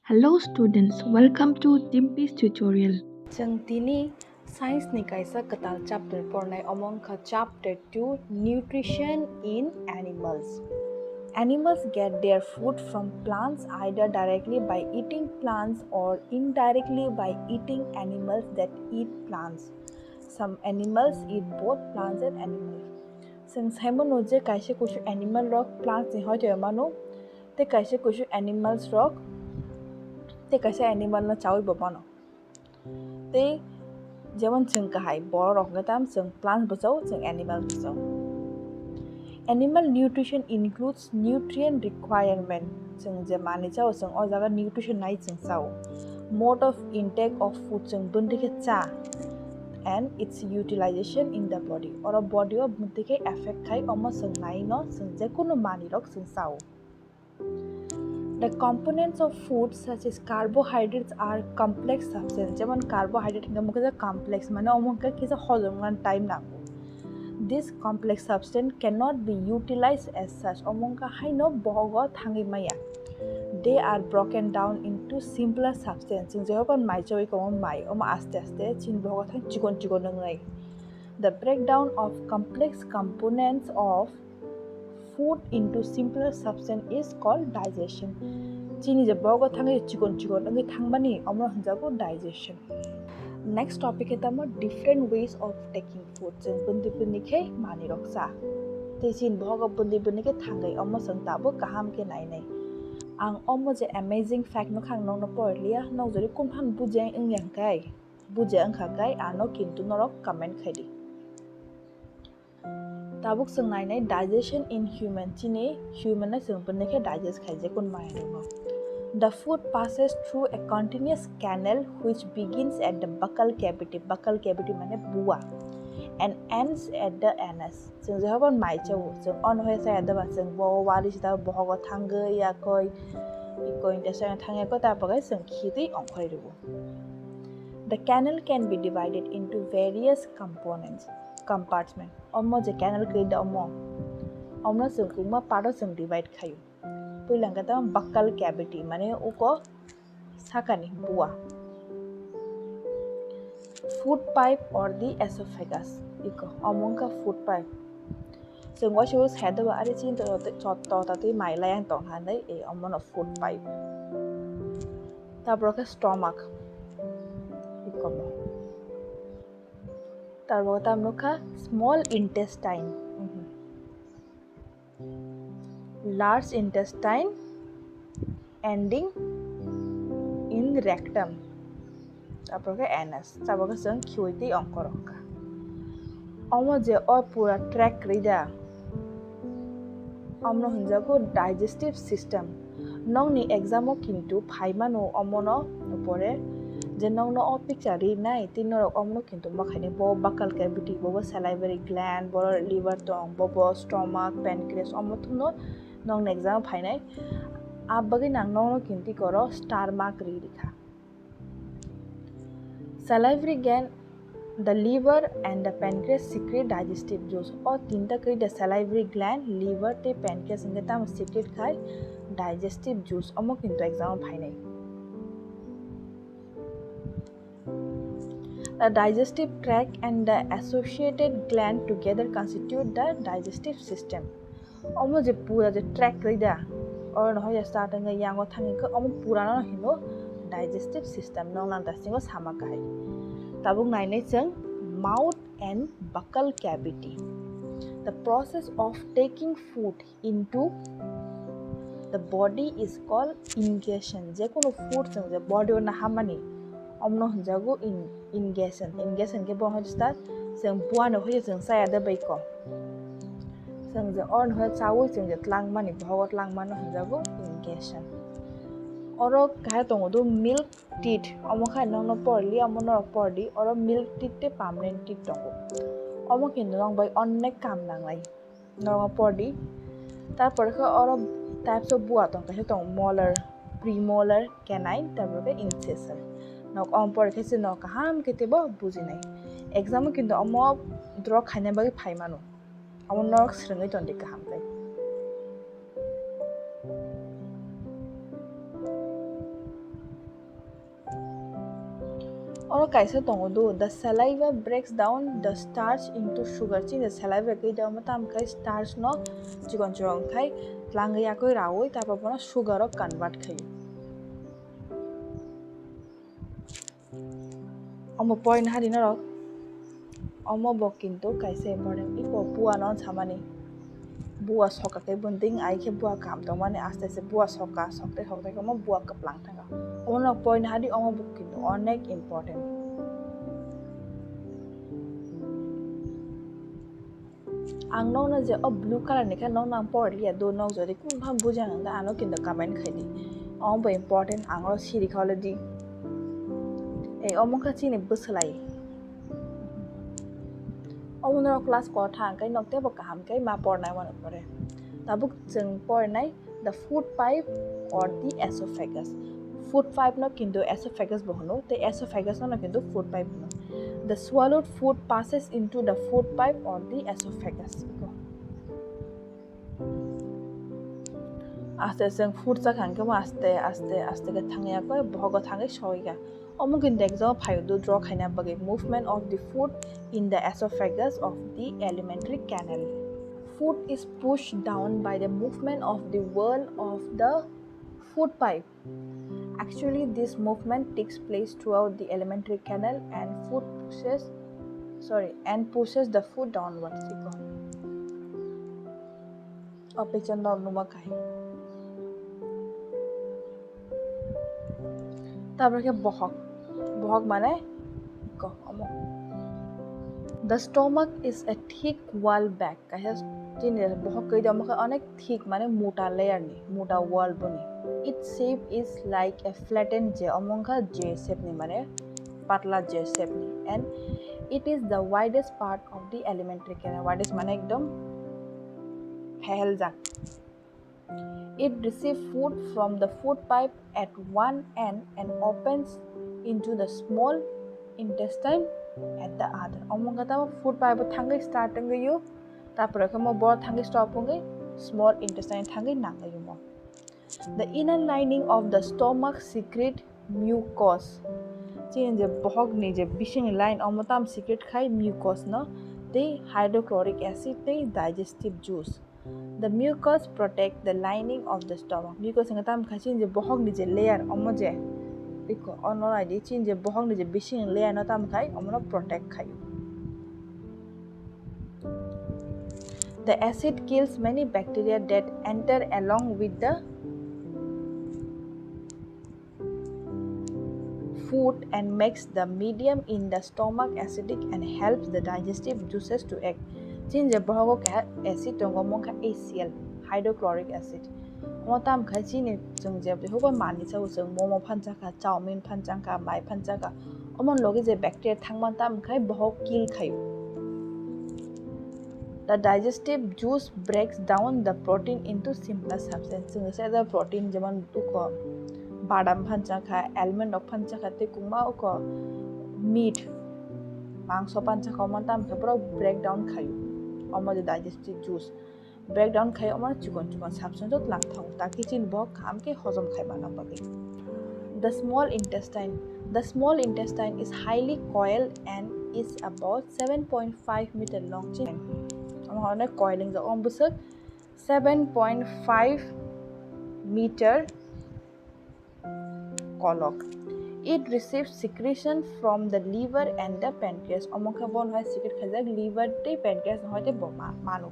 Hello students, welcome to Dimpy's tutorial. जों दिनै साइन्सनि कायसा कताल chapter पढ़नाय अमंका chapter 2 nutrition in animals. Animals get their food from plants either directly by eating plants or indirectly by eating animals that eat plants. Some animals eat both plants and animals. Since hemono je kaise kushu animal rock plants ni hoy manu te kaise kushu animals rock te kaise animal na chawi babano. Te जेमन जों गाहाय बर' रखगोदाम जों plants बजाव जों animal बजाव. Animal nutrition includes nutrient requirement. जों जे माने जाव जों अ जागा nutrition नाय जों जाव. Mode of intake of food जों बुंदिके चा and its utilization in the body. और body of बुंदिके affect खाय अमा जों नाय न जों जे कुनो मानी रख जों जाव. The components of food such as carbohydrates are complex substances. যেমন carbohydrate hinga muke complex মানে অমুকে কিছু হজম করার টাইম লাগবে. This complex substance cannot be utilized as such. অমুকা হাইনো বহগ থাঙ্গি মাইয়া. They are broken down into simpler substances. जों जेहबन माइ जय कम माइ अमा आस्ते आस्ते चिन बहग थां चिकन चिकन नंगै. The breakdown of complex components of food into simpler substance is called digestion. Chini je bogo thangai chikon ngai thangbani amra hanjago digestion. Next topic eta mo different ways of taking food. Jeng bundi bundi ke mani roksa. Te chin bogo bundi bundi ke thangai amra sang tabo kaham ke nai nai. Ang omo je amazing fact no khang nong no porlia no jori kun phan bujeng ing yang kai. Bujeng khakai ano kintu norok comment khaidi. Tabuk जों नायनाय digestion in human chini human na जों बनने digest खाइजे कुन मायनो. The food passes through a continuous canal which begins at the buccal cavity. Buccal cavity माने बुआ and ends at the anus. जों जेहबन माइ चाव जों on होय साय दबा जों बो वारि सिदा बहग थांगो या कोइ intestine थांगे को तापगै जों खिदै अंखैरुबो. The canal can be divided into various compartment. Omo je canal kaida omo जों कुमा पारो जों divide खायो. पहिलांगा ता buccal cavity माने उको साकानि बुआ. Food pipe or the esophagus. Iko omonka food pipe. जों वाशो सायदबा आरि चिन तो ताते माइला yang tong hanai e omono food pipe. ताब्रोका stomach. Iko mo. Tarbota amnoka small intestine, large intestine ending in rectum. Taproka anus. Taproka sang khuiti ongkoroka. Omo je or pura track rida. Omno hunjago digestive system. Nong ni exam o kintu phaimano omono upore যে নং ন অ picture রি নাই তিন rock অমন কিন্তু মাখাইনি ব বাকাল cavity ব স্যালাইভারি গ্ল্যান্ড ব লিভার টং ব স্টমাক প্যানক্রিয়াস অমথন নং এক্সাম ফাইনাই আবগি নাং নং কিন্তু করো স্টার মার্ক রি লিখা salivary gland the liver and the pancreas secrete digestive juice और तीनटा कई the salivary gland liver te pancreas इंगे ताम secrete खाय digestive juice अमो किंतु exam फाइनाई. The digestive tract and the associated gland together constitute the digestive system. Omo je pura je tract rida or no ya starting a yango thangi omo pura no hino digestive system no lang tastingo sama kai. Tabung nainai chung mouth and buccal cavity. The process of taking food into the body is called ingestion. Je kono food chung je body na hamani omno hunjago ingestion ke bon hosta जों बुआनो होय जों साया the बैको जों जे on होय चावो जों जे tlang मानि भगत lang मानो hunjago ingestion. Oro kaha tongodo milk teeth omo khai nong no porli omo no pordi oro milk teeth te permanent teeth tongo omo kintu nong bai onnek kam nanglai nong pordi tarpore kho oro types of buah tong kahe tong molar premolar canine tarpore incisor nok om por kese nok ham ketebo buji nai exam kintu omo draw khane bagi phaimano omo nok srungai tonde kaham kai. Oro kaisa tongo do the saliva breaks down the starch into sugar chi the saliva kai da matam kai starch no chikon chong khai langya koi rawoi tapor pona sugar o convert khai omo point hari na rok omo bo kintu kaisa important ipo bua non samani bua soka kai bunding ai ke bua kam to mane aste aste bua soka sokte sokte ko mo bua kaplang thanga omo point hari omo bo kintu onek important ang no na je blue color ni kha no nang por ya do no jodi kun pham bujang da ano kinda comment khaidi om bo important ang ro siri khole di e om kha chi ni buslai om no class ko thang kai nok te bo kam kai ma por nai wan pore tabuk jeng por nai the food pipe or the esophagus food pipe no kindu esophagus bo hono te esophagus no kindu food pipe no the swallowed food passes into the food pipe or the esophagus. Aste jeng food sa khang ke aste ke thangya ko bhogo thangai soiga. Omugin exam phayo do draw khaina bage movement of the food in the esophagus of the alimentary canal. Food is pushed down by the movement of the wall of the food pipe. Actually, this movement takes place throughout the alimentary canal and pushes the food downwards. The stomach is a thick wall bag. Thick mota layer ni, mota wall boni. Its shape is like a flattened J, J shape ni patla J shape ni, and it is the widest part of the alimentary canal. Widest ekdom hell jak. It receives food from the food pipe at one end and opens into the small intestine at the other. Food pipe thangai starting you, tapore mo bor thangai stopping small intestine thangai nangai mo. The inner lining of the stomach secrete mucus. Change the bohog ni je bishing line omotam secret khai mucus no the hydrochloric acid the digestive juice. The mucus protect the lining of the stomach. Mucus ngatam khachin je bohog ni je layer omoje iko onora di chin je bohog ni je bishing layer no tam khai omono protect khai. The acid kills many bacteria that enter along with the food and makes the medium in the stomach acidic and helps the digestive juices to act. Change bohogo acid tongo monka HCl, hydrochloric acid. Motam khachini jungje hoba mani chau jung momo phanchaka, chowmin phanchaka, mai phanchaka. Omon logi je bacteria thangman tam khai bohog kill khayu. The digestive juice breaks down the protein into simpler substances. The protein jeman duko badam phanchaka, almond of phanchaka te kuma uko meat mangso phanchaka omantam khapro break down khayu. Omo the digestive juice break down khayu omo chikon substance lang thau taki chin bok kham ke hozom khai bana bagi. The small intestine is highly coiled and is about 7.5 meter long. Coiling the ombusuk 7.5 meter colloq. It receives secretion from the liver and the pancreas. Omokha bon hoy secret khajak liver te pancreas hoite manu.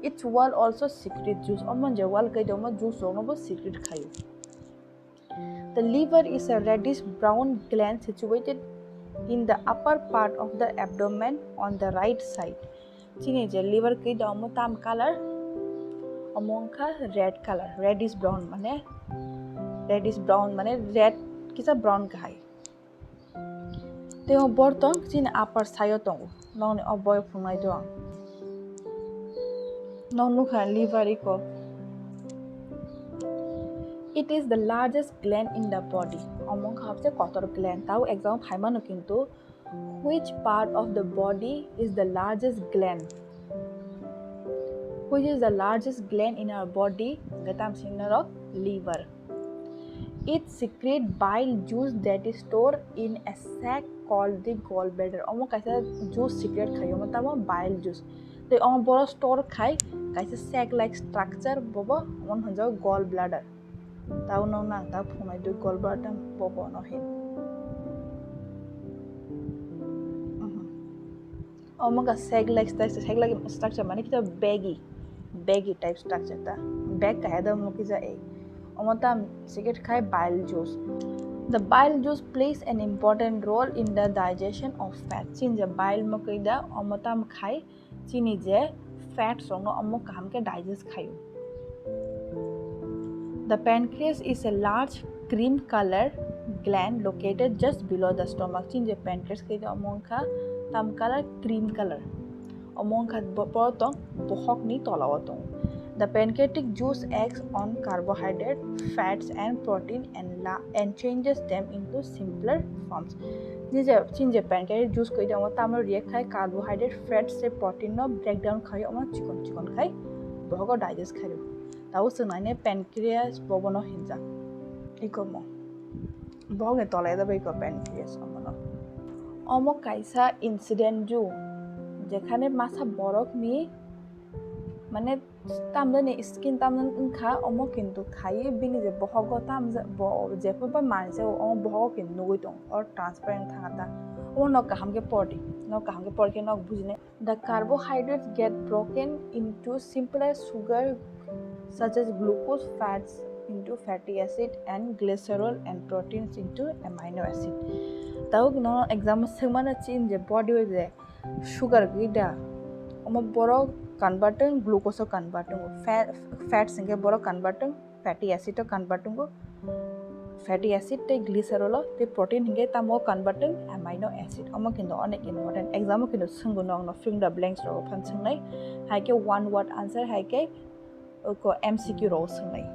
Its wall also secretes juice. Omon je wall kai domo juice ono bo secret khayu. The liver is a reddish brown gland situated in the upper part of the abdomen on the right side. Chine je liver kai domo tam color omongkha red color, reddish brown mane red kisa brown kahai. Teo bortong chin upper sayo tong nong oboy phungai do. Nong kha liver iko. It is the largest gland in the body. Among habse kotor gland tau exam phaimano kintu which part of the body is the largest gland? Which is the largest gland in our body? Gatam sinarok liver. It secretes bile juice that is stored in a sac called the gallbladder. Omo kaisa juice secret khayo matamo bile juice. The omo boro store khai kaisa sac like structure bobo on hanjo gallbladder. Tau no na ta phonai do gallbladder bobo no hin. Omo ka sac like structure mane kita baggy type structure ta. Bag ka heda mo kisa e. Omo ta secret khai bile juice. The bile juice plays an important role in the digestion of fat. Chin je bile mo kaida omo tam khai chini je fat song no omo kam ke digest khayo. The pancreas is a large cream color gland located just below the stomach. Chin je pancreas kaida omo kha tam color cream color. Omo kha portong bohok ni tolawatong. The pancreatic juice acts on carbohydrate, fats, and protein and changes them into simpler forms. Chinje pancreatic juice koi damo tamro react khai carbohydrate, fats, se protein no breakdown khai oma chikon khai bohogo digest khai. Tau sunane pancreas bobono hinja. Ikomo. Bohog tolai da bai ko pancreas omono. Omo kaisa incident ju jekhane masa borok ni মানে তামদানি skin তামদান উনখা অমো কিন্তু খাইয়ে বিনি যে বহগ তাম যেফবা মানছে অমো বহগ কিন্তু নগৈ দং অর ট্রান্সপারেন্ট থাকাটা অমো নক হামকে পড়কে নক বুঝিনে the carbohydrates get broken into simpler sugar such as glucose, fats into fatty acid, and glycerol and proteins into amino acid. Tau no exam semana chin je body je sugar gida omo boro converting glucose converting fat singe boro converting fatty acid converting fatty acid te glycerol te protein hinge tamo converting amino acid omo kindo onek important exam kindo sungu no fill the blanks ro phan sungnai haike one word answer haike ko mcq ro sungnai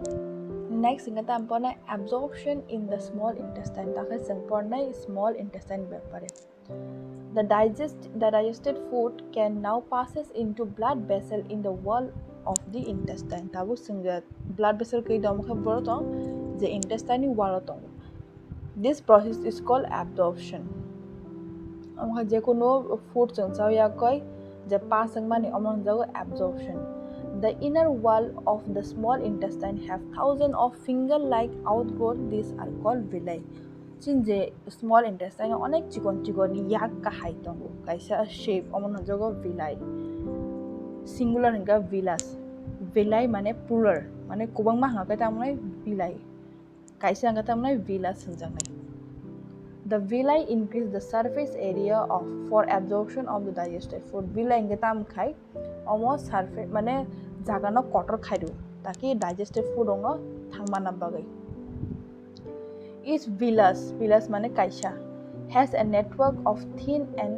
next singa tam pona absorption in the small intestine ta kha sing pornai small intestine bepare. The digested food can now passes into blood vessel in the wall of the intestine. Tabu singa blood vessel kai dom kha boro the intestine wall tong. This process is called absorption. Amha je kono food chung chaw ya koi je pasang mani amon jago absorption. The inner wall of the small intestine have thousands of finger-like outgrowth. These are called villi. Chinje small intestine onek chikon yak ka haitongo kaisa shape omon jogo villi singular hinga villas villi mane plural mane kubang ma hanga ta mane villi kaisa hanga ta mane villas hunjangai. The villi increase the surface area for absorption of the digested food. Villi hinga tam khai almost surface mane jaga no kotor khaidu taki digested food ongo thangma na bagai. Each villus mane kaisa has a network of thin and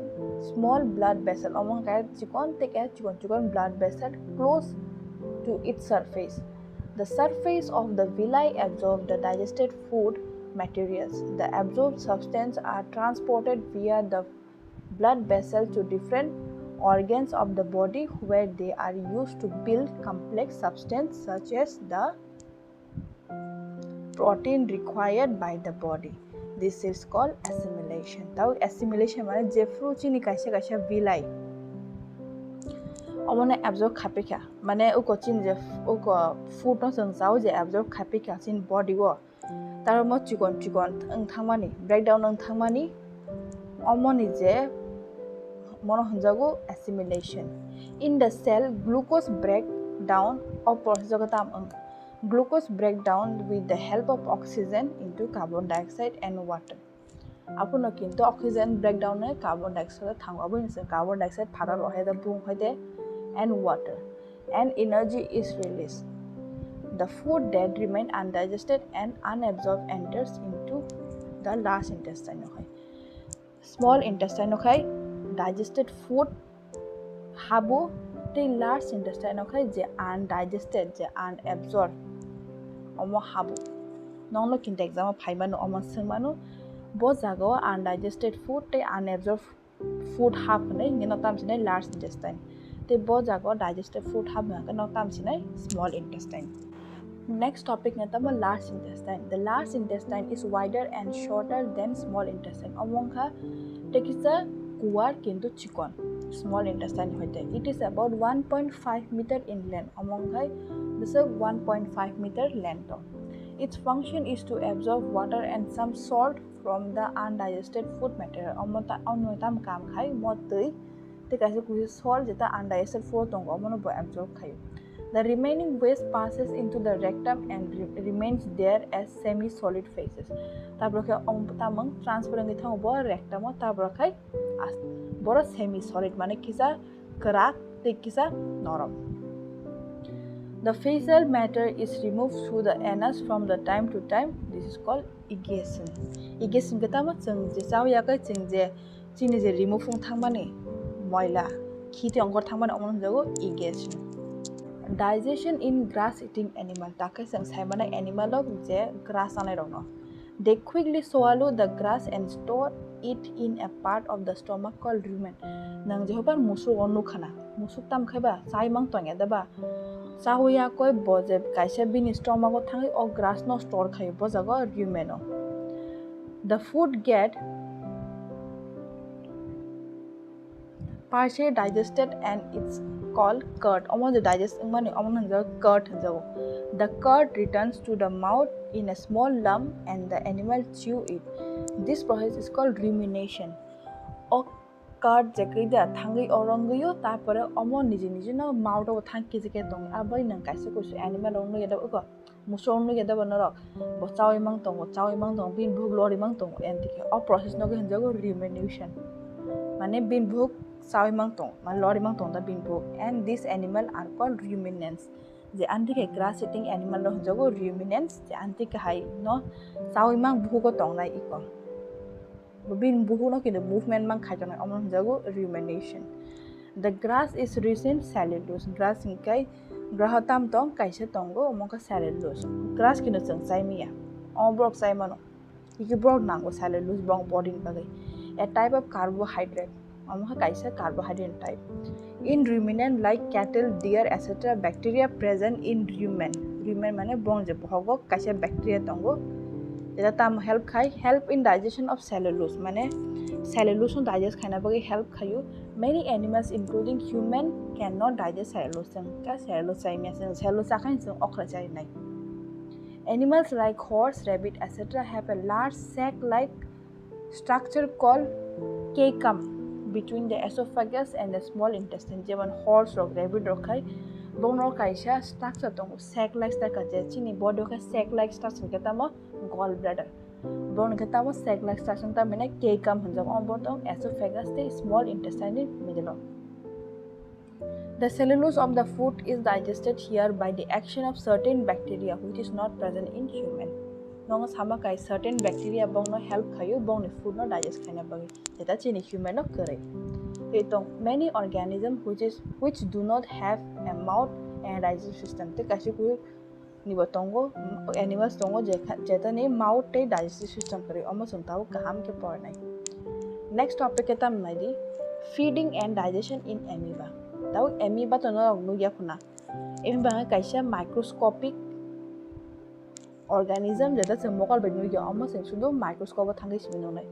small blood vessel among chikon blood vessel close to its surface. The surface of the villi absorb the digested food materials. The absorbed substances are transported via the blood vessel to different organs of the body where they are used to build complex substances such as the protein required by the body. This is called assimilation. Tau assimilation mane je fruit chini kaisa villi omone absorb khapika mane uko chin je uko food no jeng chao je absorb khapika chin body wo tar mo chikon ang thangmani breakdown ang thangmani omoni je mono hunjago assimilation. In the cell glucose break down or process jogatam glucose breakdown with the help of oxygen into carbon dioxide and water. Apuno kinto oxygen breakdown e carbon dioxide thangabo inse carbon dioxide phara rohe the bung hoide and water and energy is released. The food that remain undigested and unabsorbed enters into the large intestine. Small intestine digested food habo the large intestine je undigested je unabsorbed omo habo nonglo kinta exam phaimano omo singmano bo jago undigested food te unabsorbed food hab ne ngino tam sine large intestine te bo jago digested food hab na no tam sine small intestine. Next topic na tama large intestine. The large intestine is wider and shorter than small intestine. Among ka tekisa kuar kintu chikon. Small intestine hoite. It is about 1.5 meter in length. Among ka this is 1.5 meter length. Its function is to absorb water and some salt from the undigested food material. Omotam kam khai motui tekasa kuis salt jeta undigested food tong omono bo absorb khai. The remaining waste passes into the rectum and remains there as semi-solid phases. Tabrokai tamang transfer ngi thang bo rectum tabrokai as bora semi-solid mane kisa kerak te kisa norom. The facial matter is removed through the anus from the time to time. This is called egestion. Egestion kita ma cheng je chaw ya kai cheng je chini je remove fung thang mane moila khite ongor thang mane omon jago egestion. Digestion in grass-eating animal. Takai sang saimana animal of je grass anai rono. They quickly swallow the grass and store it in a part of the stomach called rumen. Nang jehoban musuk onu khana. Musuk tam khaiba sai mang tong ya daba. Sahuya koi boje kaisa bin stomach o thangi o grass no store khai bojago rumeno. The food get partially digested and it's called curd. The digest curd. The curd returns to the mouth in a small lump and the animal chew it. This process is called rumination. O curd jakida thangi orongiyo tapore nije no mouth o thanki jike tong abai nang kaise kusu animal onno yeda uko muso onno yeda banoro bo chawi mang tong bin bhug lori mang tong entike o process no henjago rumination. Mane bin bhug sawi mang tong man lori mang tong da bin bhug, and these animal are called ruminants. Je antike grass eating animal lo jago ruminants je antike hai no sawi mang bhugo tong nai iko bin bhugo no kintu movement mang khai tong amon jago rumination. The grass is rich in cellulose. Grass inkai grahatam tong kaise tongo omonka cellulose. Grass kintu chang chai miya brok chai mano iki brok nango cellulose bong body bagai a type of carbohydrate. Amha kaisa carbohydrate type. In ruminant like cattle, deer, etc., bacteria present in rumen. Rumen mane bong je bhogo kaisa bacteria tongo. Jeta tam help in digestion of cellulose. Mane cellulose no digest khana bagi help khayu. Many animals including human cannot digest cellulose. Ka cellulose chai me cellulose khain sung okra chai nai. Animals like horse, rabbit, etc., have a large sac-like structure called cecum between the esophagus and the small intestine. Jeban horse rock, rabbit rock khai bone rock kaisa structure tongo sac-like structure je chini body ka sac-like structure kata mo gallbladder. Bone kata mo sac-like structure ta mane cecum hunjam on bottom esophagus te small intestine in middle. The cellulose of the food is digested here by the action of certain bacteria which is not present in human. Nonga sama kai certain bacteria bong no help khayu bong ni food no digest khana bagi eta chini human no kare. Etong many organisms which do not have a mouth and digestive system te kasi ku ni botongo animals tongo jeta ne mouth te digestive system kare omo suntau kaham ke pornai. Next topic eta madi feeding and digestion in amoeba. Tau amoeba to no nu ya khuna amoeba kaisa microscopic organism jeta se mokal benu ya almost sudo microscope thangi sibino nai.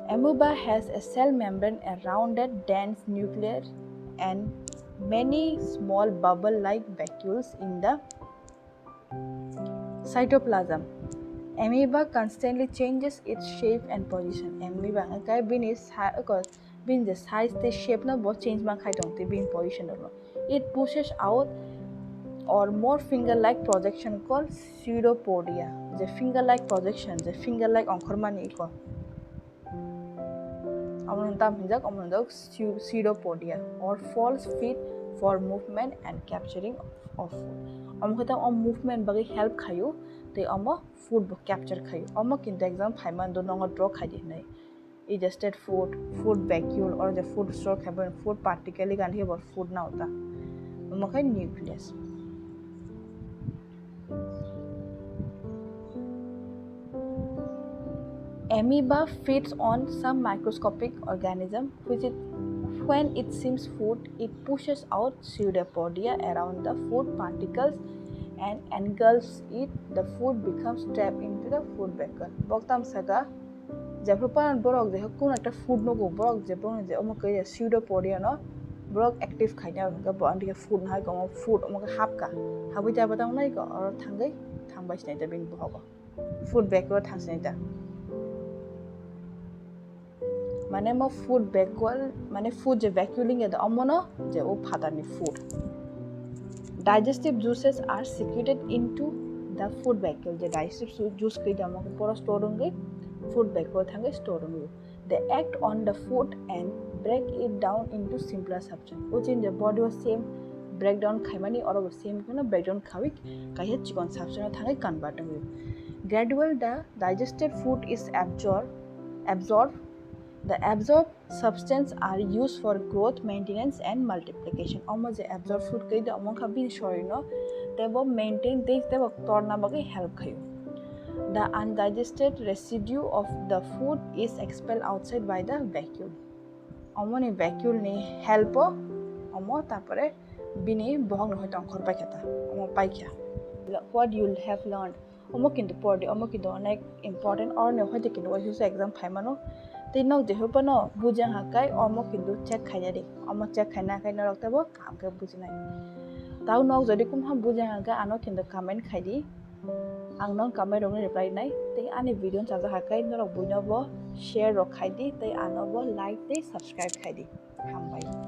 Amoeba has a cell membrane, a rounded dense nucleus and many small bubble like vacuoles in the cytoplasm. Amoeba constantly changes its shape and position. Amoeba kai bin the size the shape na bo change ma khai tong te bin position lo. It pushes out or more finger-like projection called pseudopodia. The finger-like projection, the finger-like onkormani iko. Amontam hinjak amondak pseudopodia or false feet for movement and capturing of food. Amkhata movement bagi help khayu te amo food capture khayu. Amo kinta exam phaiman do nonga draw khai nai. Digested food vacuole or the food store happen food particularly gan about food na hota. Amo khai nucleus. Amoeba feeds on some microscopic organism when it sees food, it pushes out pseudopodia around the food particles and engulfs it, the food becomes trapped into the food vacuole. Boktam saga Japan borok je kun একটা food no go borok je borok je omo ke pseudopodia no borok active khaina ga bo anti food na go food omo ka hapka habu ja batang nai go or thangbai sinai da bin bohogo food vacuole thangsinai da মানে mo food vacuole মানে food je vacuoling e da omo no je o phatani food. Digestive juices are secreted into the food vacuole. The digestive juice ke da mo pura store honge food vacuole thange store honge. They act on the food and break it down into simpler substance, which in the body was same breakdown khaimani or same kind of breakdown khawi kaya chicken substance thange convert honge. Gradually the digested food is absorbed. The absorbed substance are used for growth, maintenance, and multiplication. Almost the absorbed food kay the among kabin sorry no, they will maintain things they will torna bagi help kayo. The undigested residue of the food is expelled outside by the vacuole. Among ni vacuole ni help among tapare bini bohong no hoita angkor paikata among paikya. What you'll have learned among kintu porde among kintu onek important or no hoita kintu wa husu exam phaimano tinok jehupano bujang hakai omo kintu check khaina de omo check khaina khaina roktabo kam ke bujinai tau nok jodi kumha bujang haga ano kintu comment khaidi angnong comment rong reply nai tei ani video chaja hakai norok buino bo share rok khaidi tei ano bo like tei subscribe khaidi hambai.